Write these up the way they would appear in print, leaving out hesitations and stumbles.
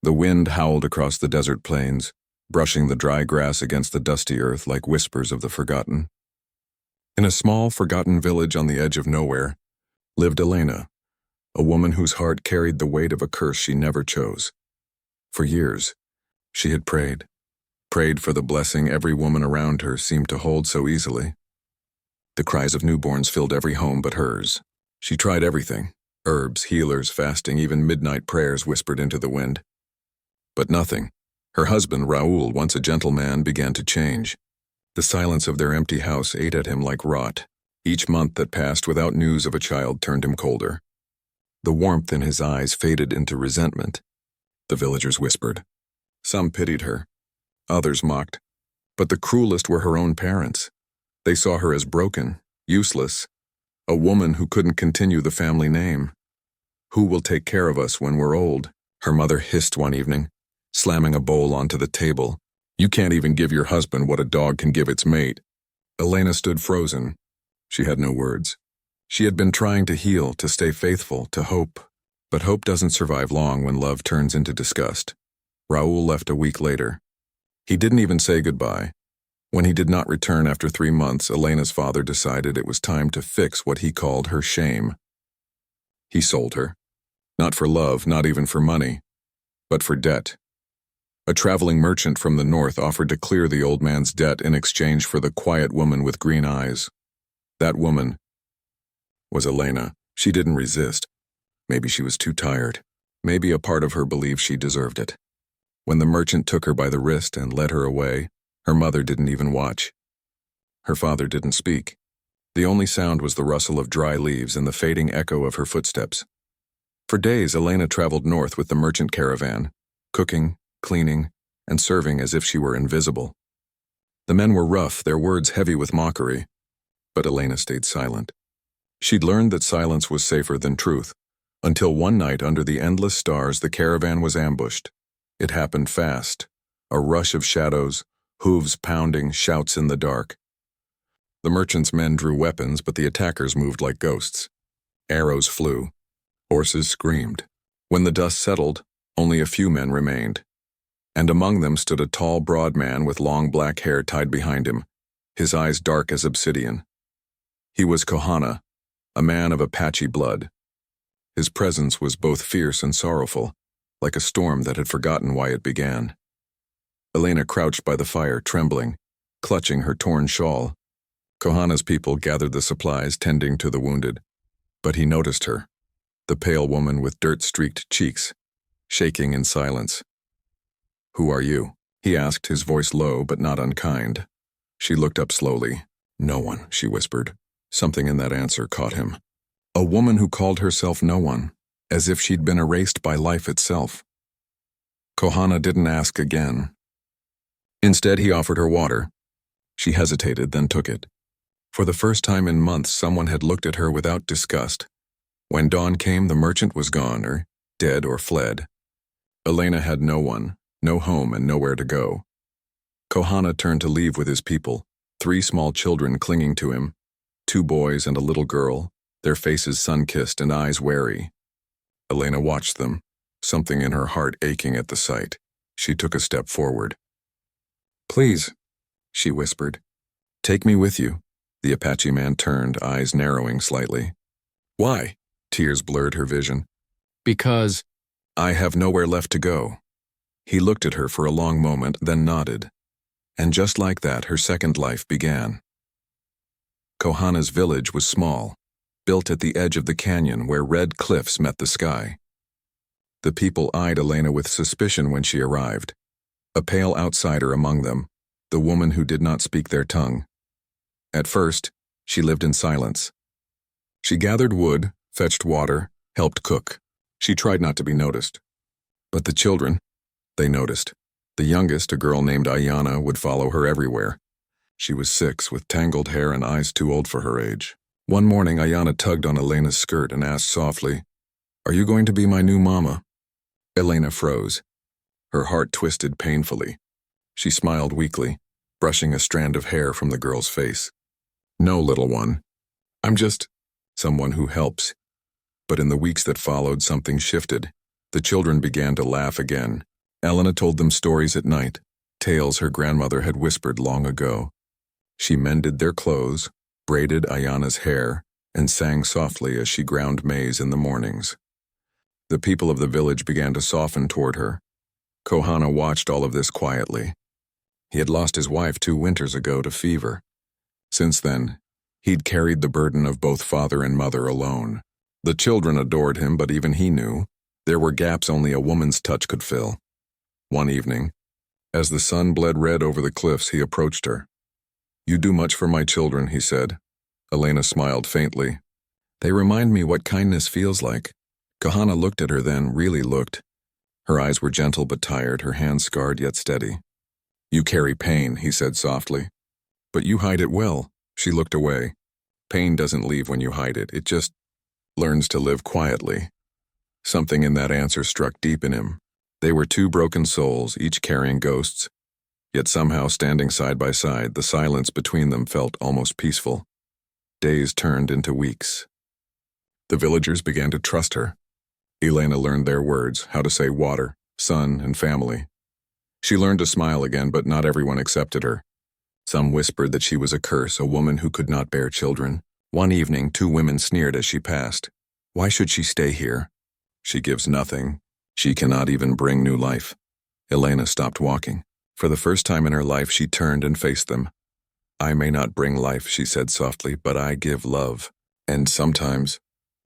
The wind howled across the desert plains, brushing the dry grass against the dusty earth like whispers of the forgotten. In a small, forgotten village on the edge of nowhere lived Elena, a woman whose heart carried the weight of a curse she never chose. For years, she had prayed for the blessing every woman around her seemed to hold so easily. The cries of newborns filled every home but hers. She tried everything: herbs, healers, fasting, even midnight prayers whispered into the wind. But nothing. Her husband, Raoul, once a gentle man, began to change. The silence of their empty house ate at him like rot. Each month that passed without news of a child turned him colder. The warmth in his eyes faded into resentment. The villagers whispered. Some pitied her. Others mocked. But the cruelest were her own parents. They saw her as broken, useless, a woman who couldn't continue the family name. Who will take care of us when we're old? Her mother hissed one evening, slamming a bowl onto the table. You can't even give your husband what a dog can give its mate. Elena stood frozen. She had no words. She had been trying to heal, to stay faithful, to hope. But hope doesn't survive long when love turns into disgust. Raoul left a week later. He didn't even say goodbye. When he did not return after 3 months, Elena's father decided it was time to fix what he called her shame. He sold her. Not for love, not even for money, but for debt. A traveling merchant from the north offered to clear the old man's debt in exchange for the quiet woman with green eyes. That woman was Elena. She didn't resist. Maybe she was too tired. Maybe a part of her believed she deserved it. When the merchant took her by the wrist and led her away, her mother didn't even watch. Her father didn't speak. The only sound was the rustle of dry leaves and the fading echo of her footsteps. For days, Elena traveled north with the merchant caravan, cooking, cleaning, and serving as if she were invisible. The men were rough, their words heavy with mockery, but Elena stayed silent. She'd learned that silence was safer than truth, until one night under the endless stars the caravan was ambushed. It happened fast, a rush of shadows, hooves pounding, shouts in the dark. The merchant's men drew weapons, but the attackers moved like ghosts. Arrows flew. Horses screamed. When the dust settled, only a few men remained. And among them stood a tall, broad man with long black hair tied behind him, his eyes dark as obsidian. He was Kohana, a man of Apache blood. His presence was both fierce and sorrowful, like a storm that had forgotten why it began. Elena crouched by the fire, trembling, clutching her torn shawl. Kohana's people gathered the supplies, tending to the wounded. But he noticed her, the pale woman with dirt-streaked cheeks, shaking in silence. "Who are you?" he asked, his voice low but not unkind. She looked up slowly. "No one," she whispered. Something in that answer caught him. A woman who called herself no one, as if she'd been erased by life itself. Kohana didn't ask again. Instead, he offered her water. She hesitated, then took it. For the first time in months, someone had looked at her without disgust. When dawn came, the merchant was gone, or dead or fled. Elena had no one, no home, and nowhere to go. Kohana turned to leave with his people, 3 small children clinging to him, 2 boys and a little girl, their faces sun-kissed and eyes wary. Elena watched them, something in her heart aching at the sight. She took a step forward. "Please," she whispered. "Take me with you." The Apache man turned, eyes narrowing slightly. "Why?" Tears blurred her vision. "Because I have nowhere left to go." He looked at her for a long moment, then nodded. And just like that, her second life began. Kohana's village was small, built at the edge of the canyon where red cliffs met the sky. The people eyed Elena with suspicion when she arrived. A pale outsider among them, the woman who did not speak their tongue. At first, she lived in silence. She gathered wood, fetched water, helped cook. She tried not to be noticed. But the children, they noticed. The youngest, a girl named Ayana, would follow her everywhere. She was 6, with tangled hair and eyes too old for her age. One morning, Ayana tugged on Elena's skirt and asked softly, "Are you going to be my new mama?" Elena froze. Her heart twisted painfully. She smiled weakly, brushing a strand of hair from the girl's face. "No, little one. I'm just someone who helps." But in the weeks that followed, something shifted. The children began to laugh again, Elena told them stories at night, tales her grandmother had whispered long ago. She mended their clothes, braided Ayana's hair, and sang softly as she ground maize in the mornings. The people of the village began to soften toward her. Kohana watched all of this quietly. He had lost his wife 2 winters ago to fever. Since then, he'd carried the burden of both father and mother alone. The children adored him, but even he knew there were gaps only a woman's touch could fill. One evening, as the sun bled red over the cliffs, he approached her. "You do much for my children," he said. Elena smiled faintly. "They remind me what kindness feels like." Kohana looked at her then, really looked. Her eyes were gentle but tired, her hands scarred yet steady. "You carry pain," he said softly. "But you hide it well." She looked away. "Pain doesn't leave when you hide it. It just learns to live quietly." Something in that answer struck deep in him. They were 2 broken souls, each carrying ghosts. Yet somehow, standing side by side, the silence between them felt almost peaceful. Days turned into weeks. The villagers began to trust her. Elena learned their words, how to say water, sun, and family. She learned to smile again, but not everyone accepted her. Some whispered that she was a curse, a woman who could not bear children. One evening, 2 women sneered as she passed. "Why should she stay here? She gives nothing. She cannot even bring new life." Elena stopped walking. For the first time in her life, she turned and faced them. "I may not bring life," she said softly, "but I give love. And sometimes,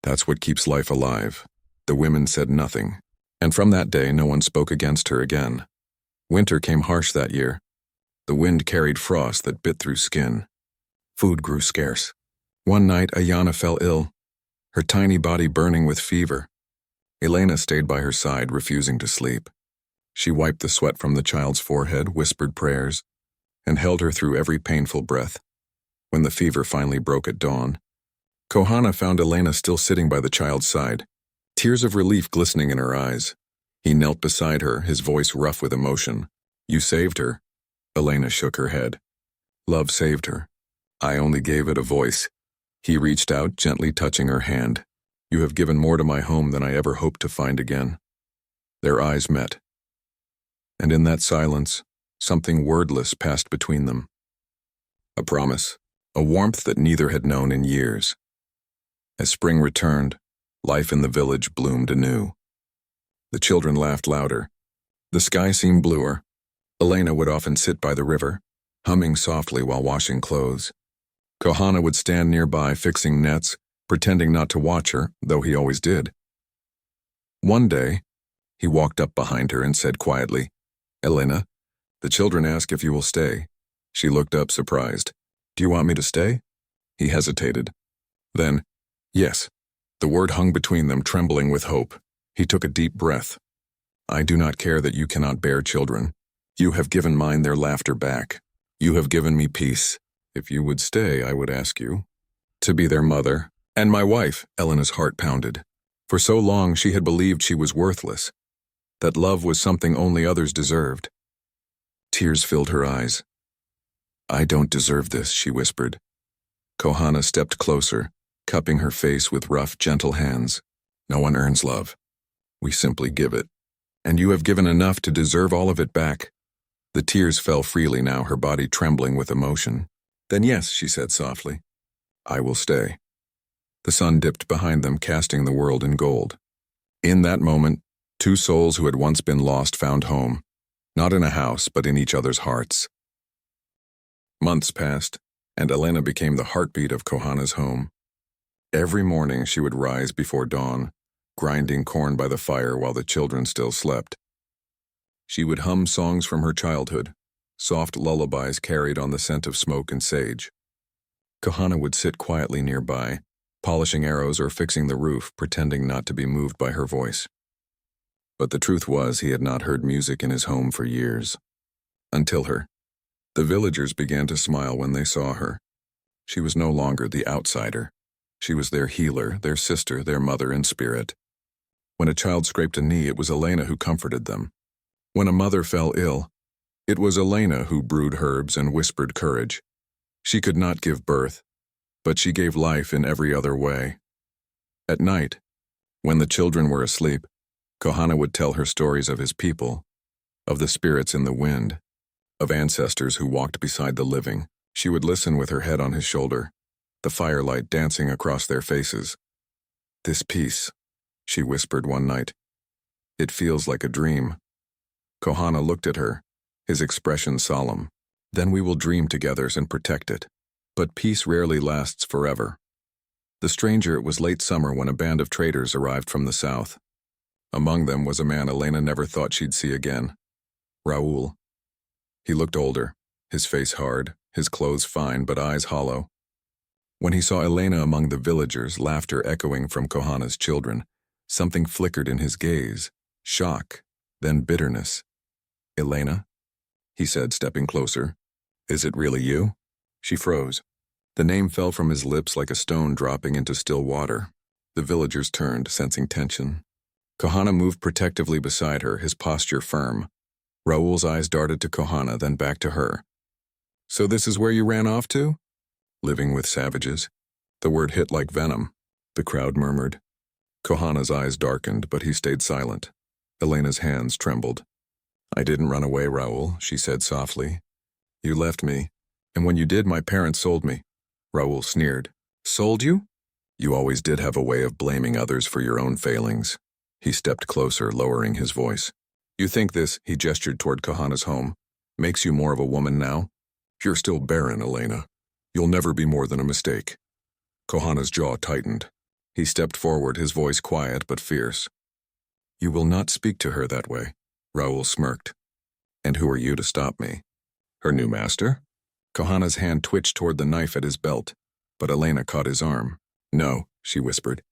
that's what keeps life alive." The women said nothing. And from that day, no one spoke against her again. Winter came harsh that year. The wind carried frost that bit through skin. Food grew scarce. One night, Ayana fell ill, her tiny body burning with fever. Elena stayed by her side, refusing to sleep. She wiped the sweat from the child's forehead, whispered prayers, and held her through every painful breath. When the fever finally broke at dawn, Kohana found Elena still sitting by the child's side, tears of relief glistening in her eyes. He knelt beside her, his voice rough with emotion. "You saved her." Elena shook her head. "Love saved her. I only gave it a voice." He reached out, gently touching her hand. "You have given more to my home than I ever hoped to find again." Their eyes met. And in that silence, something wordless passed between them. A promise, a warmth that neither had known in years. As spring returned, life in the village bloomed anew. The children laughed louder. The sky seemed bluer. Elena would often sit by the river, humming softly while washing clothes. Kohana would stand nearby, fixing nets, pretending not to watch her, though he always did. One day, he walked up behind her and said quietly, "Elena, the children ask if you will stay." She looked up, surprised. "Do you want me to stay?" He hesitated. Then, "Yes." The word hung between them, trembling with hope. He took a deep breath. "I do not care that you cannot bear children. You have given mine their laughter back. You have given me peace. If you would stay, I would ask you to be their mother and my wife." Elena's heart pounded. For so long she had believed she was worthless, that love was something only others deserved. Tears filled her eyes. "I don't deserve this," she whispered. Kohana stepped closer, cupping her face with rough, gentle hands. "No one earns love. We simply give it. And you have given enough to deserve all of it back." The tears fell freely now, her body trembling with emotion. "Then yes," she said softly. "I will stay." The sun dipped behind them, casting the world in gold. In that moment, 2 souls who had once been lost found home, not in a house, but in each other's hearts. Months passed, and Elena became the heartbeat of Kohana's home. Every morning she would rise before dawn, grinding corn by the fire while the children still slept. She would hum songs from her childhood, soft lullabies carried on the scent of smoke and sage. Kohana would sit quietly nearby, polishing arrows or fixing the roof, pretending not to be moved by her voice. But the truth was he had not heard music in his home for years. Until her. The villagers began to smile when they saw her. She was no longer the outsider. She was their healer, their sister, their mother in spirit. When a child scraped a knee, it was Elena who comforted them. When a mother fell ill, it was Elena who brewed herbs and whispered courage. She could not give birth, but she gave life in every other way. At night, when the children were asleep, Kohana would tell her stories of his people, of the spirits in the wind, of ancestors who walked beside the living. She would listen with her head on his shoulder, the firelight dancing across their faces. "This peace," she whispered one night. "It feels like a dream." Kohana looked at her, his expression solemn. "Then we will dream together and protect it. But peace rarely lasts forever." The stranger, it was late summer when a band of traders arrived from the south. Among them was a man Elena never thought she'd see again. Raoul. He looked older, his face hard, his clothes fine but eyes hollow. When he saw Elena among the villagers, laughter echoing from Kohana's children, something flickered in his gaze, shock, then bitterness. "Elena?" he said, stepping closer. "Is it really you?" She froze. The name fell from his lips like a stone dropping into still water. The villagers turned, sensing tension. Kohana moved protectively beside her, his posture firm. Raoul's eyes darted to Kohana, then back to her. "So this is where you ran off to?" "Living with savages." The word hit like venom. The crowd murmured. Kohana's eyes darkened, but he stayed silent. Elena's hands trembled. "I didn't run away, Raoul," she said softly. "You left me, and when you did, my parents sold me." Raoul sneered. "Sold you?" "You always did have a way of blaming others for your own failings." He stepped closer, lowering his voice. "You think this," he gestured toward Kohana's home, "makes you more of a woman now? You're still barren, Elena. You'll never be more than a mistake." Kohana's jaw tightened. He stepped forward, his voice quiet but fierce. "You will not speak to her that way." Raoul smirked. "And who are you to stop me?" "Her new master?" Kohana's hand twitched toward the knife at his belt, but Elena caught his arm. "No," she whispered.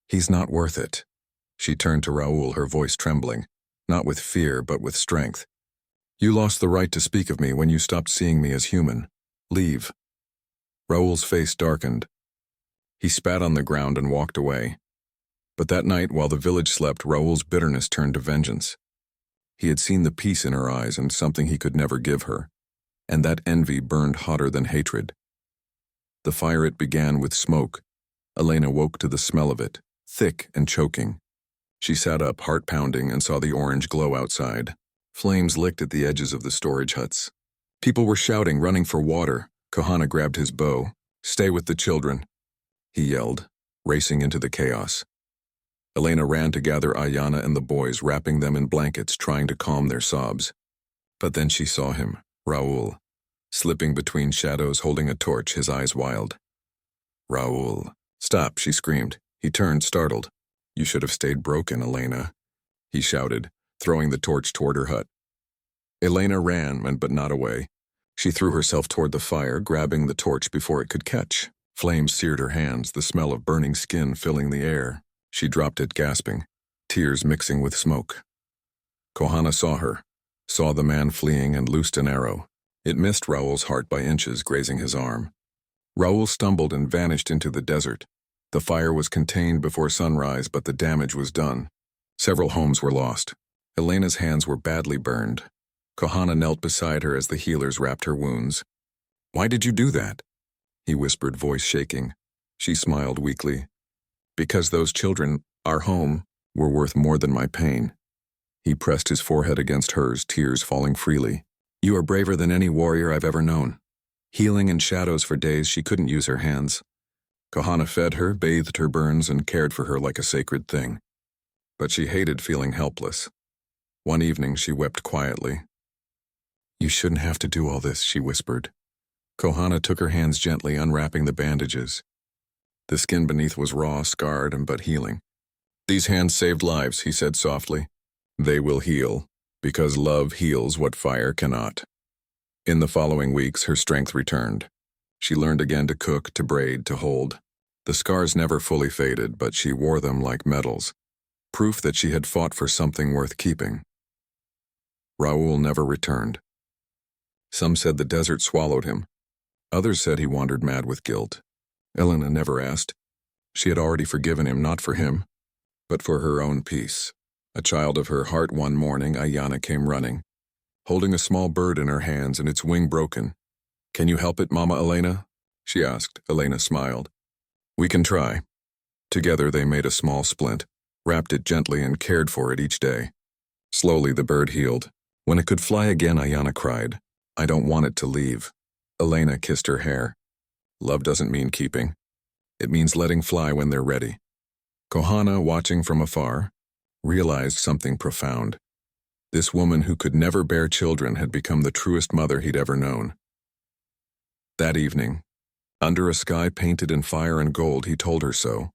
"He's not worth it." She turned to Raoul, her voice trembling, not with fear but with strength. "You lost the right to speak of me when you stopped seeing me as human. Leave." Raoul's face darkened. He spat on the ground and walked away. But that night, while the village slept, Raoul's bitterness turned to vengeance. He had seen the peace in her eyes and something he could never give her, and that envy burned hotter than hatred. The fire, it began with smoke. Elena woke to the smell of it, thick and choking. She sat up, heart pounding, and saw the orange glow outside. Flames licked at the edges of the storage huts. People were shouting, running for water. Kohana grabbed his bow. "Stay with the children," he yelled, racing into the chaos. Elena ran to gather Ayana and the boys, wrapping them in blankets, trying to calm their sobs. But then she saw him, Raoul, slipping between shadows, holding a torch, his eyes wild. "Raoul." "Stop," she screamed. He turned, startled. "You should have stayed broken, Elena," he shouted, throwing the torch toward her hut. Elena ran, but not away. She threw herself toward the fire, grabbing the torch before it could catch. Flames seared her hands, the smell of burning skin filling the air. She dropped it, gasping, tears mixing with smoke. Kohana saw her, saw the man fleeing, and loosed an arrow. It missed Raoul's heart by inches, grazing his arm. Raoul stumbled and vanished into the desert. The fire was contained before sunrise, but the damage was done. Several homes were lost. Elena's hands were badly burned. Kohana knelt beside her as the healers wrapped her wounds. "Why did you do that?" he whispered, voice shaking. She smiled weakly. "Because those children, our home, were worth more than my pain." He pressed his forehead against hers, tears falling freely. "You are braver than any warrior I've ever known." Healing in shadows for days, she couldn't use her hands. Kohana fed her, bathed her burns, and cared for her like a sacred thing. But she hated feeling helpless. One evening, she wept quietly. "You shouldn't have to do all this," she whispered. Kohana took her hands gently, unwrapping the bandages. The skin beneath was raw, scarred, but healing. "These hands saved lives," he said softly. "They will heal, because love heals what fire cannot." In the following weeks, her strength returned. She learned again to cook, to braid, to hold. The scars never fully faded, but she wore them like medals, proof that she had fought for something worth keeping. Raoul never returned. Some said the desert swallowed him. Others said he wandered mad with guilt. Elena never asked. She had already forgiven him, not for him, but for her own peace. A child of her heart, one morning, Ayana came running, holding a small bird in her hands and its wing broken. "Can you help it, Mama Elena?" she asked. Elena smiled. "We can try." Together they made a small splint, wrapped it gently, and cared for it each day. Slowly the bird healed. When it could fly again, Ayana cried, I don't want it to leave. Elena kissed her hair. Love doesn't mean keeping. It means letting fly when they're ready. Kohana, watching from afar, realized something profound. This woman who could never bear children had become the truest mother he'd ever known. That evening, under a sky painted in fire and gold, he told her so.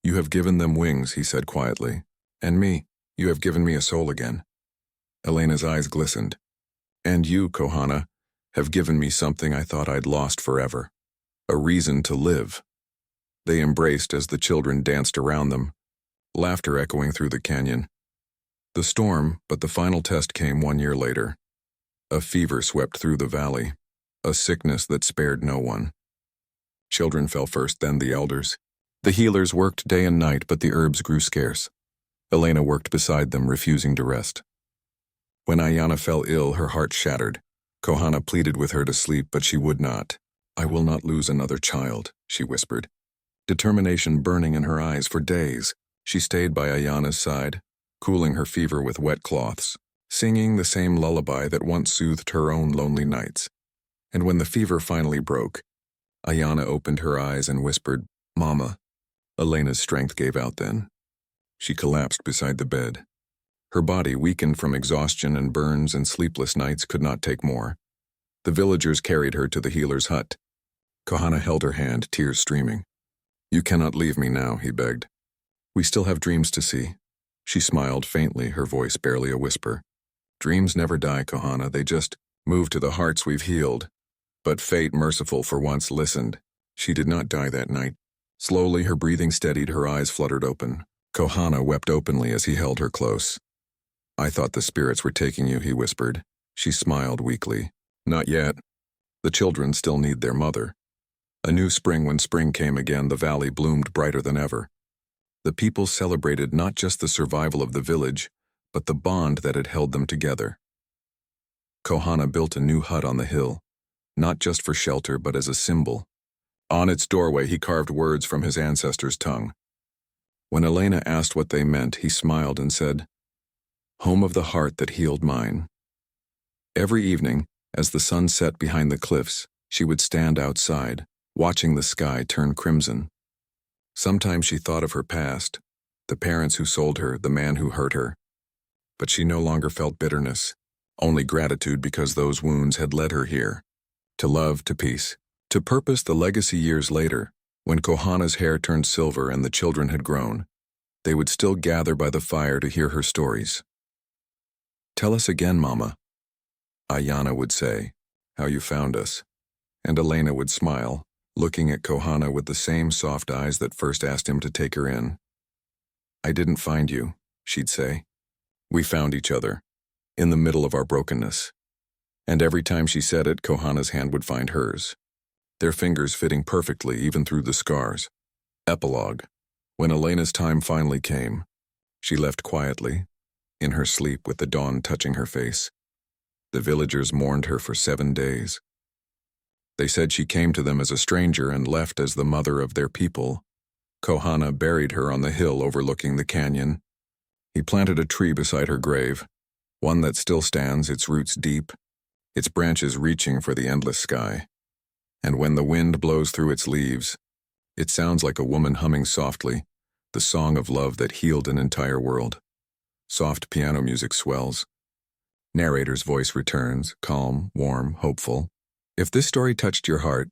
You have given them wings, he said quietly. And me, you have given me a soul again. Elena's eyes glistened. And you, Kohana, have given me something I thought I'd lost forever. A reason to live. They embraced as the children danced around them, laughter echoing through the canyon. The storm, but the final test came 1 year later. A fever swept through the valley, a sickness that spared no one. Children fell first, then the elders. The healers worked day and night, but the herbs grew scarce. Elena worked beside them, refusing to rest. When Ayana fell ill, her heart shattered. Kohana pleaded with her to sleep, but she would not. I will not lose another child, she whispered. Determination burning in her eyes for days, she stayed by Ayana's side, cooling her fever with wet cloths, singing the same lullaby that once soothed her own lonely nights. And when the fever finally broke, Ayana opened her eyes and whispered, Mama. Elena's strength gave out then. She collapsed beside the bed. Her body, weakened from exhaustion and burns and sleepless nights, could not take more. The villagers carried her to the healer's hut. Kohana held her hand, tears streaming. You cannot leave me now, he begged. We still have dreams to see. She smiled faintly, her voice barely a whisper. Dreams never die, Kohana, they just move to the hearts we've healed. But fate, merciful for once, listened. She did not die that night. Slowly, her breathing steadied, her eyes fluttered open. Kohana wept openly as he held her close. I thought the spirits were taking you, he whispered. She smiled weakly. Not yet. The children still need their mother. A new spring, when spring came again, the valley bloomed brighter than ever. The people celebrated not just the survival of the village, but the bond that had held them together. Kohana built a new hut on the hill, not just for shelter, but as a symbol. On its doorway, he carved words from his ancestors' tongue. When Elena asked what they meant, he smiled and said, Home of the heart that healed mine. Every evening, as the sun set behind the cliffs, she would stand outside, watching the sky turn crimson. Sometimes she thought of her past, the parents who sold her, the man who hurt her. But she no longer felt bitterness, only gratitude, because those wounds had led her here. To love, to peace, to purpose. The legacy years later, when Kohana's hair turned silver and the children had grown, they would still gather by the fire to hear her stories. Tell us again, Mama, Ayana would say, how you found us. And Elena would smile, looking at Kohana with the same soft eyes that first asked him to take her in. I didn't find you, she'd say. We found each other, in the middle of our brokenness. And every time she said it, Kohana's hand would find hers, their fingers fitting perfectly even through the scars. Epilogue. When Elena's time finally came, she left quietly, in her sleep with the dawn touching her face. The villagers mourned her for 7 days. They said she came to them as a stranger and left as the mother of their people. Kohana buried her on the hill overlooking the canyon. He planted a tree beside her grave, one that still stands, its roots deep, its branches reaching for the endless sky. And when the wind blows through its leaves, it sounds like a woman humming softly, the song of love that healed an entire world. Soft piano music swells. Narrator's voice returns, calm, warm, hopeful. If this story touched your heart,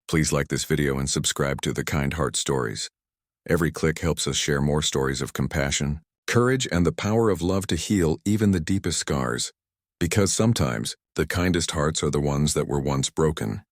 please like this video and subscribe to the Kind Heart Stories. Every click helps us share more stories of compassion, courage, and the power of love to heal even the deepest scars. Because sometimes, the kindest hearts are the ones that were once broken.